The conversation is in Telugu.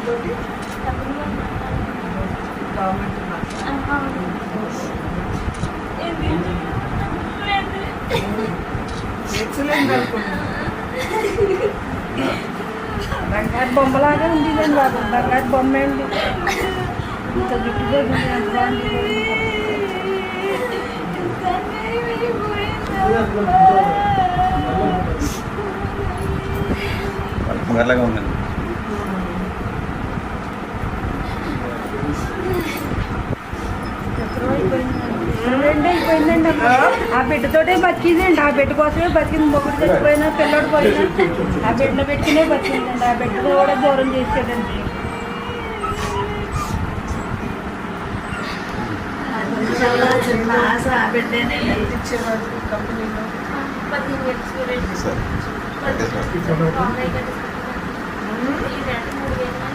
తోటి గవర్నమెంట్ ఎక్సలెంట్ అనుకుంటున్నాను. బంగారు బొమ్మలాగా ఉంది కానీ బాబు, బంగారు బొమ్మ అండి. ఇంత జుట్టుగా ఎంత బాగుంది. బంగారులాగా ఉందండి. అయిపోయిందండి. ఆ బిడ్డతోటే బతికిందండి. ఆ బిడ్డ కోసమే బతికింది. మొగుడు చచ్చిపోయినా పిల్లడు పోయినా ఆ బిడ్డలో పెట్టుకునే బతికిందండి. ఆ బిడ్డను కూడా దూరం చేసాడండి. చిన్న ఆశ ఆ బిడ్డనే ఇచ్చేవాడు కంపెనీలో. సార్